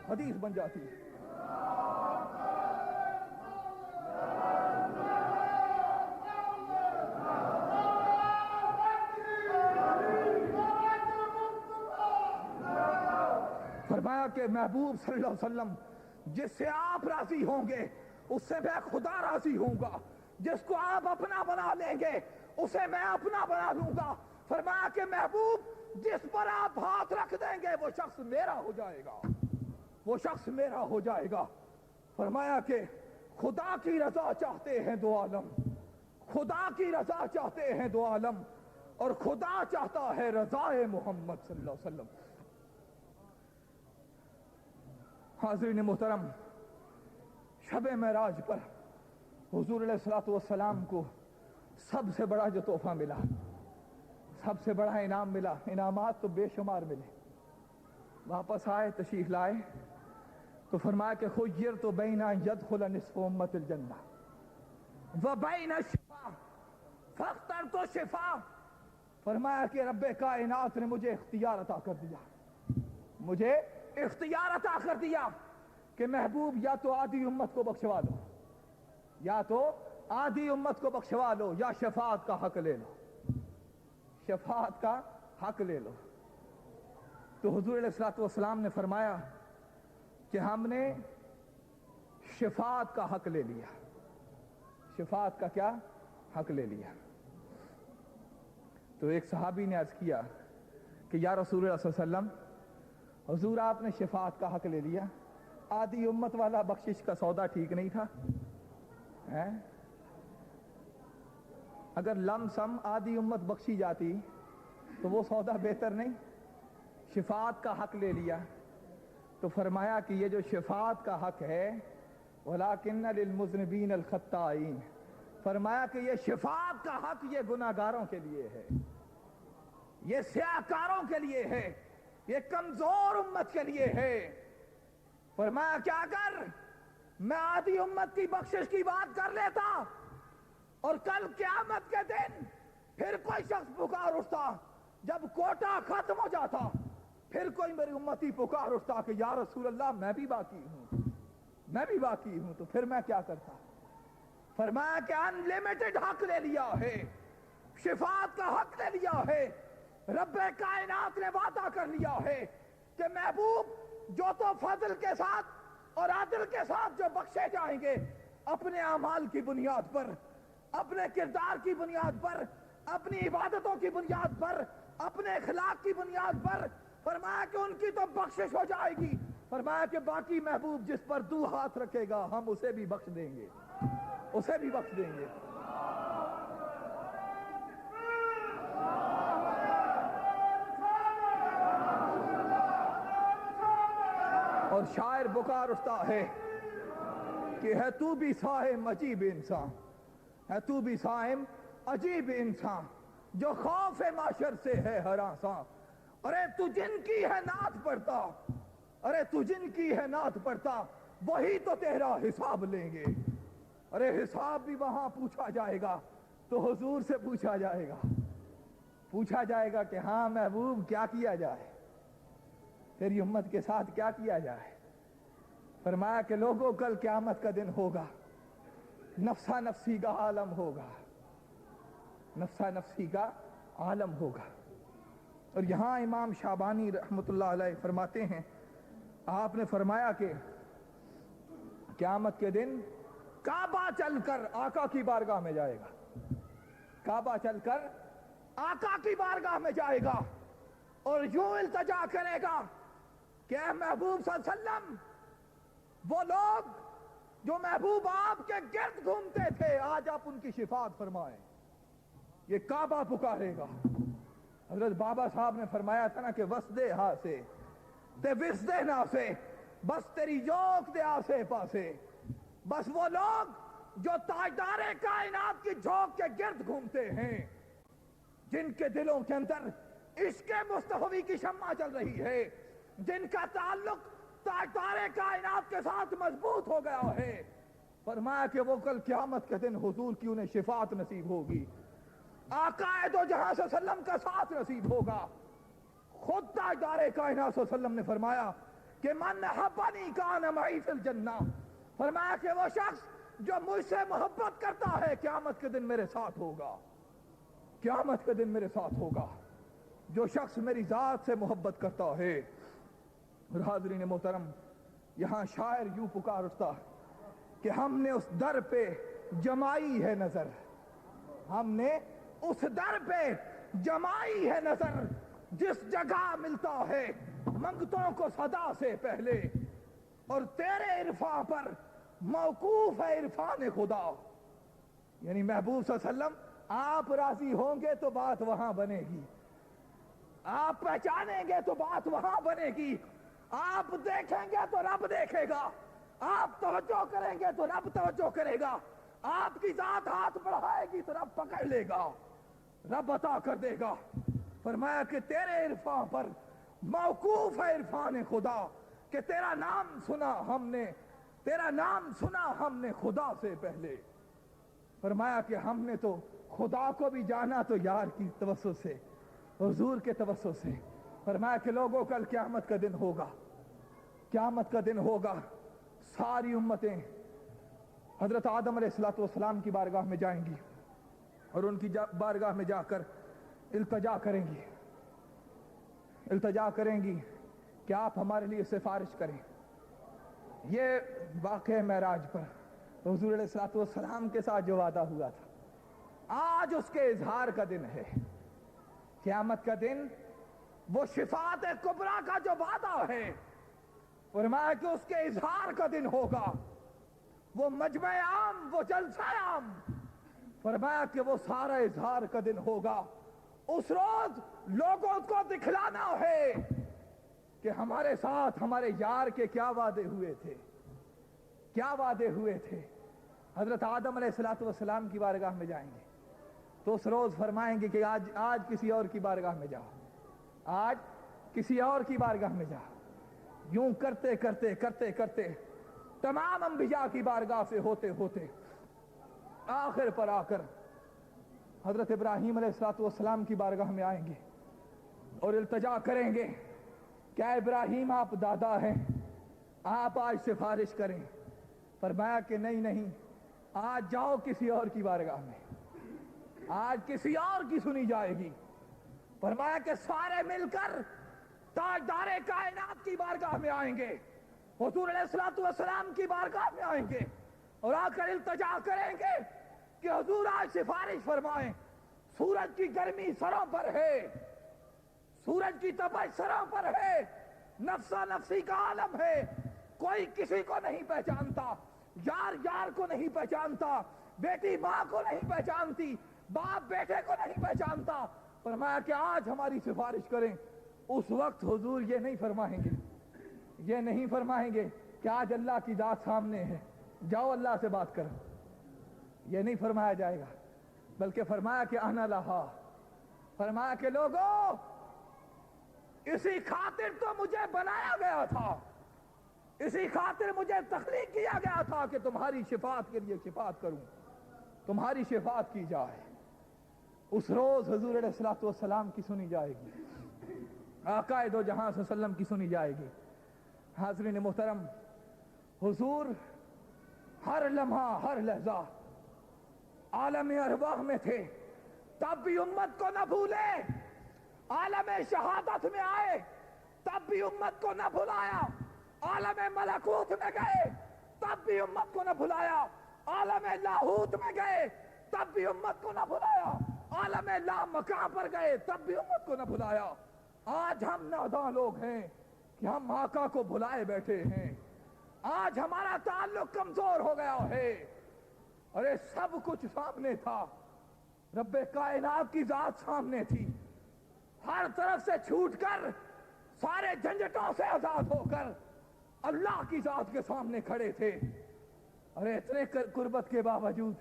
حدیث بن جاتی ہے. فرمایا کہ محبوب صلی اللہ علیہ وسلم جس سے آپ راضی ہوں گے اس سے میں خدا راضی ہوں گا. جس کو آپ اپنا بنا لیں گے اسے میں اپنا بنا لوں گا. فرمایا کہ محبوب جس پر آپ ہاتھ رکھ دیں گے وہ شخص میرا ہو جائے گا, وہ شخص میرا ہو جائے گا. فرمایا کہ خدا کی رضا چاہتے ہیں دو عالم, خدا کی رضا چاہتے ہیں دو عالم, اور خدا چاہتا ہے رضائے محمد صلی اللہ علیہ وسلم. حاضرین محترم, شب معراج پر حضور علیہ الصلوۃ والسلام کو سب سے بڑا جو تحفہ ملا, سب سے بڑا انعام ملا, انعامات تو بے شمار ملے. واپس آئے, تشریف لائے تو فرمایا کہ خیرت بین ان یدخل نصف امت الجنہ وبین الشفاء فاخترت الشفاء. فرمایا کہ رب کائنات نے مجھے اختیار عطا کر دیا, مجھے اختیار عطا کر دیا کہ محبوب یا تو آدھی امت کو بخشوا لو, یا تو آدھی امت کو بخشوا لو, یا شفاعت کا حق لے لو, شفاعت کا حق لے لو. تو حضور علیہ الصلوۃ والسلام نے فرمایا کہ ہم نے شفاعت کا حق لے لیا. شفاعت کا کیا حق لے لیا؟ تو ایک صحابی نے عرض کیا کہ یا رسول اللہ صلی اللہ علیہ وسلم, حضور آپ نے شفاعت کا حق لے لیا, آدھی امت والا بخشش کا سودا ٹھیک نہیں تھا؟ اگر لم سم آدھی امت بخشی جاتی تو وہ سودا بہتر نہیں؟ شفاعت کا حق لے لیا. تو فرمایا کہ یہ جو شفاعت کا حق ہے وَلَكِنَّ لِلْمُذْنِبِينَ الْخَطَّائِينَ, فرمایا کہ یہ شفاعت کا حق یہ گناہگاروں کے لیے ہے, یہ سیاہکاروں کے لیے ہے, یہ کمزور امت کے لیے ہے. فرمایا کہ اگر میں آدھی امت کی بخشش کی بات کر لیتا اور کل قیامت کے دن پھر کوئی شخص پکار اٹھتا, جب کوٹا ختم ہو جاتا پھر کوئی میری امتی پکار اٹھتا کہ یا رسول اللہ میں بھی باقی ہوں, میں بھی باقی ہوں, تو پھر میں کیا کرتا؟ فرمایا کہ انلیمیٹڈ حق لے لیا ہے, شفاعت کا حق لے لیا ہے. رب کائنات نے وعدہ کر لیا ہے کہ محبوب جو تو فضل کے ساتھ اور عدل کے ساتھ جو بخشے جائیں گے اپنے اعمال کی بنیاد پر, اپنے کردار کی بنیاد پر, اپنی عبادتوں کی بنیاد پر, اپنے اخلاق کی بنیاد پر, فرمایا کہ ان کی تو بخشش ہو جائے گی. فرمایا کہ باقی محبوب جس پر تو ہاتھ رکھے گا ہم اسے بھی بخش دیں گے, اسے بھی بخش دیں گے. اور شاعر بکار اٹھتا ہے کہ ہے تو بھی صائم عجیب انسان, ہے تو بھی صائم عجیب انسان, جو خوف معاشر سے ہے ہراساں. ارے تو جن کی ہے نعت پڑھتا, ارے تو جن کی ہے نعت پڑھتا وہی تو تیرا حساب لیں گے. ارے حساب بھی وہاں پوچھا جائے گا تو حضور سے پوچھا جائے گا, پوچھا جائے گا کہ ہاں محبوب کیا کیا جائے, تیری امت کے ساتھ کیا کیا جائے. فرمایا کہ لوگوں کل قیامت کا دن ہوگا, نفسا نفسی کا عالم ہوگا, نفسا نفسی کا عالم ہوگا. اور یہاں امام شعبانی رحمۃ اللہ علیہ فرماتے ہیں, آپ نے فرمایا کہ قیامت کے دن کعبہ چل کر آقا کی بارگاہ میں جائے گا, کعبہ چل کر آقا کی بارگاہ میں جائے گا اور یوں التجا کرے گا کہ اے محبوب صلی اللہ علیہ وسلم, وہ لوگ جو محبوب آپ کے گرد گھومتے تھے آج آپ ان کی شفاعت فرمائیں. یہ کعبہ پکارے گا. حضرت بابا صاحب نے فرمایا تھا نا کہ وسدے ہاں سے تے وسدے نہ سے, بس تیری جوک دے آسے پاسے, بس وہ لوگ جو تاجدار کائنات کی جھوک کے گرد گھومتے ہیں، جن کے دلوں کے اندر عشق مصطفی کی شمع چل رہی ہے، جن کا تعلق تاجدار کائنات کے ساتھ مضبوط ہو گیا ہے، فرمایا کہ وہ کل قیامت کے دن حضور کی انہیں شفاعت نصیب ہوگی، آقا دو جہاں صلی اللہ علیہ وسلم کا ساتھ نصیب ہوگا۔ خود تاجدار کائنات صلی اللہ علیہ وسلم نے فرمایا کہ من حبنی کان معی فی الجنہ، فرمایا کہ وہ شخص جو مجھ سے محبت کرتا ہے قیامت کے دن میرے ساتھ ہوگا، قیامت کے دن میرے ساتھ ہوگا۔ جو شخص میری ذات سے محبت کرتا ہے۔ اور حاضرین محترم، یہاں شاعر یوں پکار اٹھتا کہ ہم نے اس در پہ جمائی ہے نظر، ہم نے اس در پہ جمائی ہے نظر، جس جگہ ملتا ہے منگتوں کو صدا سے پہلے، اور تیرے عرفان پر موقوف ہے عرفان خدا۔ یعنی محبوب صلی اللہ علیہ وسلم آپ راضی ہوں گے تو بات وہاں بنے گی، آپ پہچانیں گے تو بات وہاں بنے گی، آپ دیکھیں گے تو رب دیکھے گا، آپ توجہ کریں گے تو رب توجہ کرے گا، آپ کی ذات ہاتھ بڑھائے گی تو رب پکڑ لے گا، رب عطا کر دے گا۔ فرمایا کہ تیرے عرفان پر موقوف ہے عرفان خدا، کہ تیرا نام سنا ہم نے، تیرا نام سنا ہم نے خدا سے پہلے۔ فرمایا کہ ہم نے تو خدا کو بھی جانا تو یار کی توسط سے، حضور کے توسط سے۔ فرمایا کہ لوگوں کل قیامت کا دن ہوگا، قیامت کا دن ہوگا، ساری امتیں حضرت آدم علیہ السلام کی بارگاہ میں جائیں گی، اور ان کی بارگاہ میں جا کر التجا کریں گی، التجا کریں گی کہ آپ ہمارے لیے سفارش کریں۔ یہ واقعہ معراج پر حضور علیہ السلام کے ساتھ جو وعدہ ہوا تھا، آج اس کے اظہار کا دن ہے۔ قیامت کا دن وہ شفاعت کبریٰ کا جو وعدہ ہے، فرمایا کہ اس کے اظہار کا دن ہوگا، وہ مجمع عام، وہ جلسہ عام، فرمایا کہ وہ سارا اظہار کا دن ہوگا۔ اس روز لوگوں کو دکھلانا ہے کہ ہمارے ساتھ ہمارے یار کے کیا وعدے ہوئے تھے، کیا وعدے ہوئے تھے۔ حضرت آدم علیہ السلام کی بارگاہ میں جائیں گے تو اس روز فرمائیں گے کہ آج کسی اور کی بارگاہ میں جاؤ، آج کسی اور کی بارگاہ میں جاؤ۔ یوں کرتے کرتے کرتے کرتے تمام انبیاء کی بارگاہ سے ہوتے ہوتے آخر پر آ کر حضرت ابراہیم علیہ السلام کی بارگاہ میں آئیں گے اور التجا کریں گے کہ اے ابراہیم آپ دادا ہیں، آپ آج سفارش کریں۔ فرمایا کہ نہیں، آج جاؤ کسی اور کی بارگاہ میں، آج کسی اور کی سنی جائے گی۔ فرمایا کہ سارے مل کر تاجدار کائنات کی بارگاہ میں آئیں گے، حضور علیہ السلام کی بارگاہ میں آئیں گے اور آ کر التجا کریں گے کہ حضور آج سفارش فرمائیں۔ سورج کی گرمی سروں پر ہے، سورج کی تپش سروں پر ہے، نفسا نفسی کا عالم ہے، کوئی کسی کو نہیں پہچانتا، یار یار کو نہیں پہچانتا، بیٹی ماں کو نہیں پہچانتی، باپ بیٹے کو نہیں پہچانتا۔ فرمایا کہ آج ہماری سفارش کریں۔ اس وقت حضور یہ نہیں فرمائیں گے، یہ نہیں فرمائیں گے کہ آج اللہ کی ذات سامنے ہے، جاؤ اللہ سے بات کرو، یہ نہیں فرمایا جائے گا، بلکہ فرمایا کہ انا لہا، فرمایا کہ لوگوں اسی خاطر تو مجھے بنایا گیا تھا، اسی خاطر مجھے تخلیق کیا گیا تھا کہ تمہاری شفاعت کے لیے شفاعت کروں، تمہاری شفاعت کی جائے۔ اس روز حضور علیہ السلام کی سنی جائے گی، آقا دو جہاں صلی اللہ علیہ وسلم کی سنی جائے گی۔ حاضرین محترم، حضور ہر لمحہ ہر لحظہ عالم ارواح میں تھے، تب بھی امت کو نہ بھولے، عالم شہادت میں آئے تب بھی امت کو نہ بھلایا، عالم ملکوت میں گئے تب بھی امت کو نہ بھلایا، عالم لاہوت میں گئے تب بھی امت کو نہ بھلایا، عالم لا مکان پر گئے تب بھی امت کو نہ بھلایا۔ آج ہم ناداں لوگ ہیں کہ ہم آقا کو بھلائے بیٹھے ہیں، آج ہمارا تعلق کمزور ہو گیا ہے۔ ارے سب کچھ سامنے تھا، رب کائنات کی ذات سامنے تھی، ہر طرف سے چھوٹ کر سارے جھنجھٹوں سے آزاد ہو کر اللہ کی ذات کے سامنے کھڑے تھے۔ اور اتنے قربت کے باوجود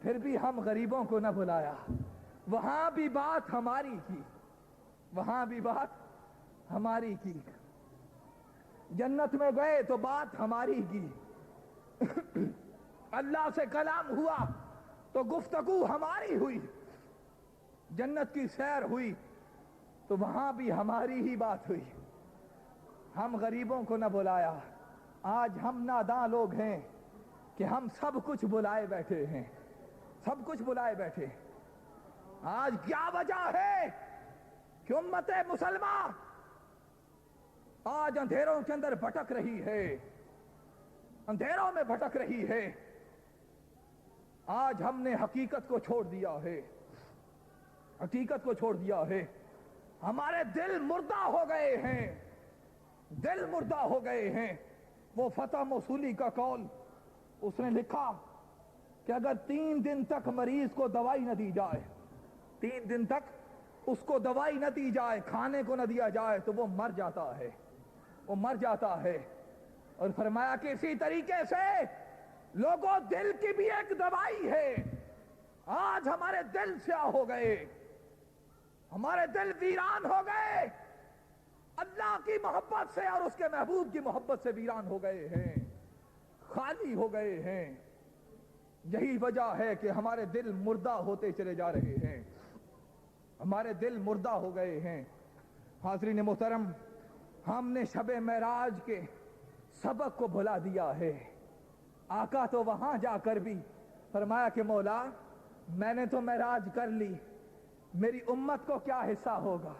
پھر بھی ہم غریبوں کو نہ بلایا. وہاں بھی بات ہماری کی, وہاں بھی بات ہماری کی. جنت میں گئے تو بات ہماری کی. اللہ سے کلام ہوا تو گفتگو ہماری ہوئی. جنت کی سیر ہوئی تو وہاں بھی ہماری ہی بات ہوئی. ہم غریبوں کو نہ بلایا. آج ہم ناداں لوگ ہیں کہ ہم سب کچھ بلائے بیٹھے ہیں, سب کچھ بلائے بیٹھے. آج کیا وجہ ہے کہ امت مسلمہ آج اندھیروں کے اندر بھٹک رہی ہے, اندھیروں میں بھٹک رہی ہے. آج ہم نے حقیقت کو چھوڑ دیا ہے, حقیقت کو چھوڑ دیا ہے. ہمارے دل مردہ ہو گئے ہیں, دل مردہ ہو گئے ہیں. وہ فتح موصولی کا قول, اس نے لکھا کہ اگر 3 دن تک مریض کو دوائی نہ دی جائے, 3 دن تک اس کو دوائی نہ دی جائے, کھانے کو نہ دیا جائے تو وہ مر جاتا ہے, وہ مر جاتا ہے. اور فرمایا کہ اسی طریقے سے لوگوں دل کی بھی ایک دوائی ہے. آج ہمارے دل سیاہ ہو گئے, ہمارے دل ویران ہو گئے, اللہ کی محبت سے اور اس کے محبوب کی محبت سے ویران ہو گئے ہیں, خالی ہو گئے ہیں. یہی وجہ ہے کہ ہمارے دل مردہ ہوتے چلے جا رہے ہیں, ہمارے دل مردہ ہو گئے ہیں. حاضرین محترم, ہم نے شب معراج کے سبق کو بھلا دیا ہے. آقا تو وہاں جا کر بھی فرمایا کہ مولا میں نے تو معراج کر لی, میری امت کو کیا حصہ ہوگا؟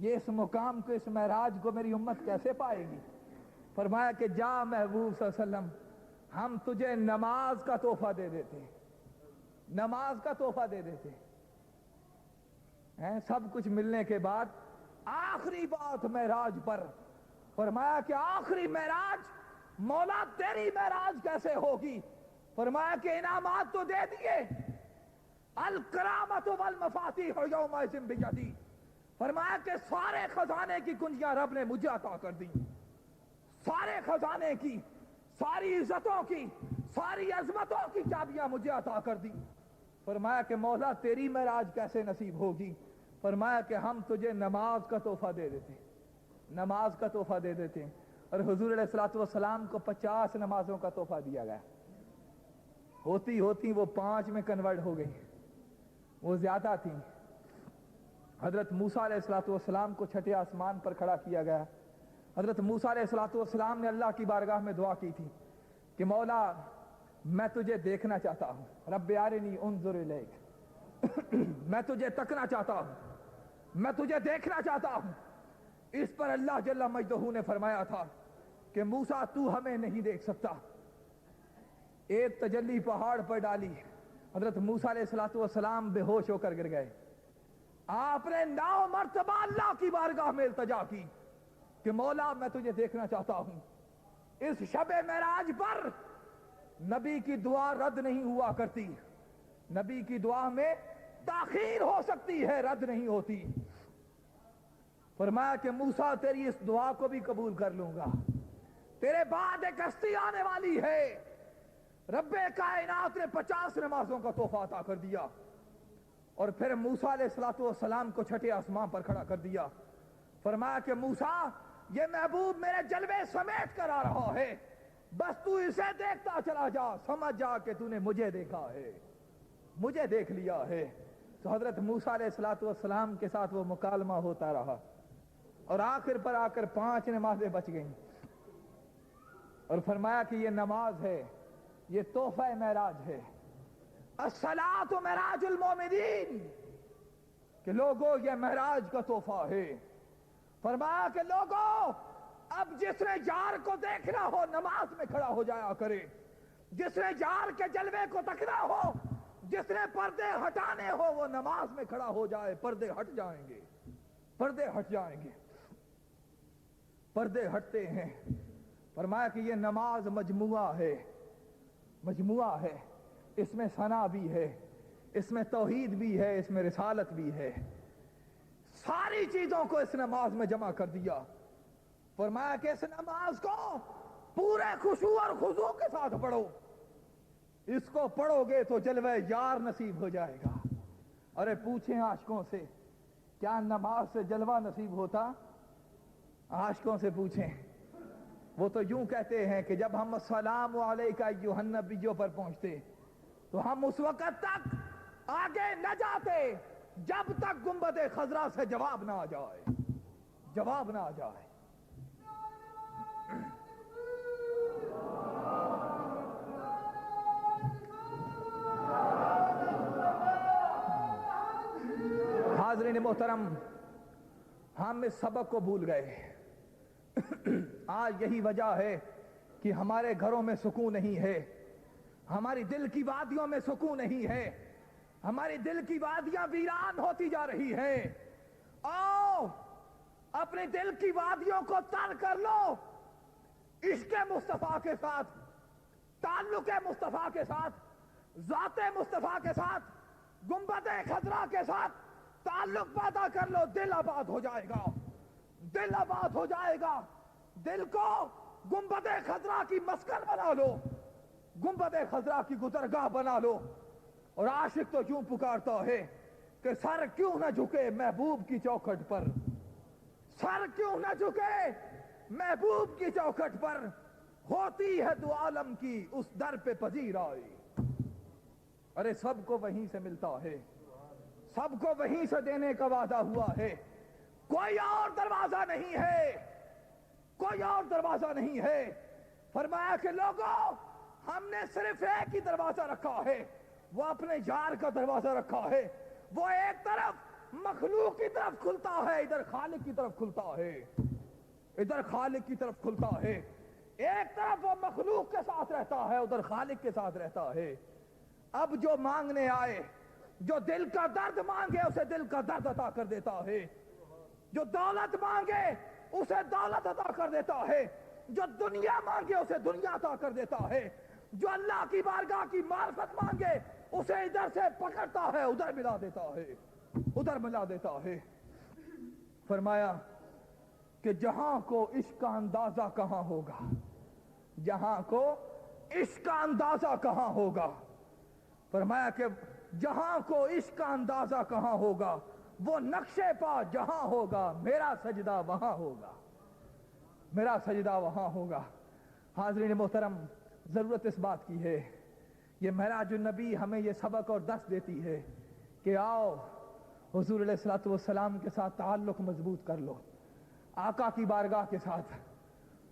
یہ اس مقام کو, اس معراج کو میری امت کیسے پائے گی؟ فرمایا کہ جا محبوب صلی اللہ علیہ وسلم, ہم تجھے نماز کا تحفہ دے دیتے, نماز کا تحفہ دے دیتے ہیں. سب کچھ ملنے کے بعد آخری بات معراج پر فرمایا کہ آخری معراج مولا تیری معراج کیسے ہوگی؟ فرمایا کہ انعامات تو دے دیے, الکرامت والمفاتیح یومئذ بیدی. فرمایا کہ سارے خزانے کی کنجیاں رب نے مجھے عطا کر دی, سارے خزانے کی, ساری عزتوں کی, ساری عظمتوں کی چابیاں مجھے عطا کر دی. فرمایا کہ مولا تیری معراج کیسے نصیب ہوگی؟ فرمایا کہ ہم تجھے نماز کا تحفہ دے دیتے, نماز کا تحفہ دے دیتے. اور حضور علیہ الصلوۃ والسلام کو 50 نمازوں کا تحفہ دیا گیا. ہوتی ہوتی وہ 5 میں کنورٹ ہو گئی, وہ زیادہ تھیں. حضرت موسیٰ علیہ الصلوۃ والسلام کو چھٹے آسمان پر کھڑا کیا گیا. حضرت موسیٰ علیہ الصلوۃ والسلام نے اللہ کی بارگاہ میں دعا کی تھی کہ مولا میں تجھے دیکھنا چاہتا ہوں, رب ارنی انظر الیک, میں تجھے تکنا چاہتا ہوں, میں تجھے دیکھنا چاہتا ہوں. اس پر اللہ جل مجدہ نے فرمایا تھا کہ موسیٰ تو ہمیں نہیں دیکھ سکتا. ایک تجلی پہاڑ پر ڈالی, حضرت موسیٰ علیہ الصلوۃ والسلام بے ہوش ہو کر گر گئے. آپ نے 9 مرتبہ اللہ کی بارگاہ میں التجا کی کہ مولا میں تجھے دیکھنا چاہتا ہوں. اس شب معراج پر نبی کی دعا رد نہیں ہوا کرتی, نبی کی دعا میں تاخیر ہو سکتی ہے, رد نہیں ہوتی. فرمایا کہ موسیٰ تیری اس دعا کو بھی قبول کر لوں گا, تیرے بعد ایک ہستی آنے والی ہے. رب کائنات نے 50 نمازوں کا تحفہ عطا کر دیا. اور پھر موسیٰ علیہ الصلوۃ والسلام کو چھٹے آسمان پر کھڑا کر دیا. فرمایا کہ موسیٰ یہ محبوب میرے جلوے سمیٹ کر آ رہا ہے, بس تو اسے دیکھتا چلا جا, سمجھ جا کہ تو نے مجھے دیکھا ہے, مجھے دیکھ لیا ہے. تو حضرت موسیٰ علیہ الصلوۃ والسلام کے ساتھ وہ مکالمہ ہوتا رہا, اور آخر پر آ کر 5 نمازیں بچ گئیں. اور فرمایا کہ یہ نماز ہے, یہ تحفہ معراج ہے. الصلاۃ معراج المومنین, کہ لوگوں یہ معراج کا تحفہ ہے. فرمایا کہ لوگوں اب جس نے یار کو دیکھنا ہو نماز میں کھڑا ہو جایا کرے, جس نے یار کے جلوے کو تکنا ہو, جس نے پردے ہٹانے ہو وہ نماز میں کھڑا ہو جائے, پردے ہٹ جائیں گے, پردے ہٹ جائیں گے. پردے ہٹتے ہیں. فرمایا کہ یہ نماز مجموعہ ہے, مجموعہ ہے, اس میں ثنا بھی ہے, اس میں توحید بھی ہے, اس میں رسالت بھی ہے. ساری چیزوں کو اس نماز میں جمع کر دیا. فرمایا کہ اس نماز کو پورے خشوع اور خضوع کے ساتھ پڑھو. اس کو پڑھو گے تو جلوہ یار نصیب ہو جائے گا. ارے پوچھیں عاشقوں سے کیا نماز سے جلوہ نصیب ہوتا؟ عاشقوں سے پوچھیں. وہ تو یوں کہتے ہیں کہ جب ہم السلام علیکہ ایھا النبی پر پہنچتے تو ہم اس وقت تک آگے نہ جاتے جب تک گنبد خضرا سے جواب نہ آ جائے. جواب نہ آ جائے. حاضرین محترم، ہم اس سبق کو بھول گئے. آج یہی وجہ ہے کہ ہمارے گھروں میں سکون نہیں ہے، ہماری دل کی وادیوں میں سکون نہیں ہے، ہماری دل کی وادیاں ویران ہوتی جا رہی ہیں. آؤ اپنے دل کی وادیوں کو تر کر لو، عشق مصطفیٰ کے ساتھ، تعلق مصطفیٰ کے ساتھ، ذات مصطفیٰ کے ساتھ، گنبد خضرا کے ساتھ تعلق پیدا کر لو. دل آباد ہو جائے گا. دل آباد ہو جائے گا. دل کو گنبد خضرا کی مسکن بنا لو، گنبد خضرا کی گزرگاہ بنا لو. اور عاشق تو یوں پکارتا ہے کہ سر کیوں نہ جھکے محبوب کی چوکھٹ پر، سر کیوں نہ جھکے محبوب کی چوکھٹ پر، ہوتی ہے دو عالم کی اس در پہ پذیر آئی. ارے سب کو وہیں سے ملتا ہے، سب کو وہیں سے دینے کا وعدہ ہوا ہے. کوئی اور دروازہ نہیں ہے، کوئی اور دروازہ نہیں ہے. فرمایا کہ لوگوں ہم نے صرف ایک ہی دروازہ رکھا ہے، وہ اپنے یار کا دروازہ رکھا ہے. وہ ایک طرف مخلوق کی طرف کھلتا ہے، ادھر خالق کی طرف کھلتا ہے، ادھر خالق کی طرف کھلتا ہے. ایک طرف وہ مخلوق کے ساتھ رہتا ہے، ادھر خالق کے ساتھ رہتا ہے. اب جو مانگنے آئے، جو دل کا درد مانگے اسے دل کا درد عطا کر دیتا ہے، جو دولت مانگے اسے دولت عطا کر دیتا ہے، جو دنیا مانگے اسے دنیا عطا کر دیتا ہے، جو اللہ کی بارگاہ کی معرفت مانگے اسے ادھر سے پکڑتا ہے ادھر ملا دیتا ہے، ادھر ملا دیتا ہے. فرمایا کہ جہاں کو عشق کا اندازہ کہاں ہوگا، جہاں کو عشق کا اندازہ کہاں ہوگا. فرمایا کہ جہاں کو عشق کا اندازہ کہاں ہوگا، وہ نقشے پا جہاں ہوگا، میرا سجدہ وہاں ہوگا، میرا سجدہ وہاں ہوگا. حاضرین محترم، ضرورت اس بات کی ہے، یہ معراج النبی ہمیں یہ سبق اور درس دیتی ہے کہ آؤ حضور علیہ الصلوۃ والسلام کے ساتھ تعلق مضبوط کر لو، آقا کی بارگاہ کے ساتھ.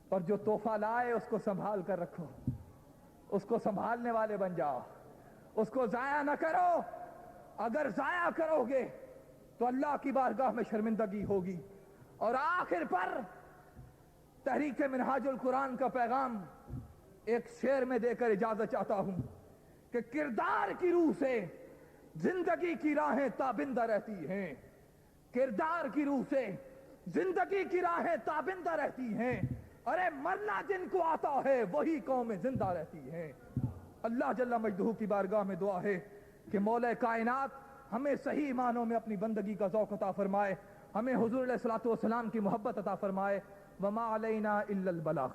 اور جو تحفہ لائے اس کو سنبھال کر رکھو، اس کو سنبھالنے والے بن جاؤ، اس کو ضائع نہ کرو. اگر ضائع کرو گے تو اللہ کی بارگاہ میں شرمندگی ہوگی. اور آخر پر تحریک منہاج القرآن کا پیغام ایک شعر میں دے کر اجازت چاہتا ہوں کہ کردار کی روح سے زندگی کی راہیں تابندہ رہتی ہیں، کردار کی روح سے زندگی کی راہیں تابندہ رہتی ہیں. ارے مرنا جن کو آتا ہے وہی قومیں زندہ رہتی ہیں. اللہ جل مجدہ کی بارگاہ میں دعا ہے کہ مولا کائنات ہمیں صحیح معنوں میں اپنی بندگی کا ذوق عطا فرمائے، ہمیں حضور علیہ الصلوۃ والسلام کی محبت عطا فرمائے. وما علینا الا البلاغ.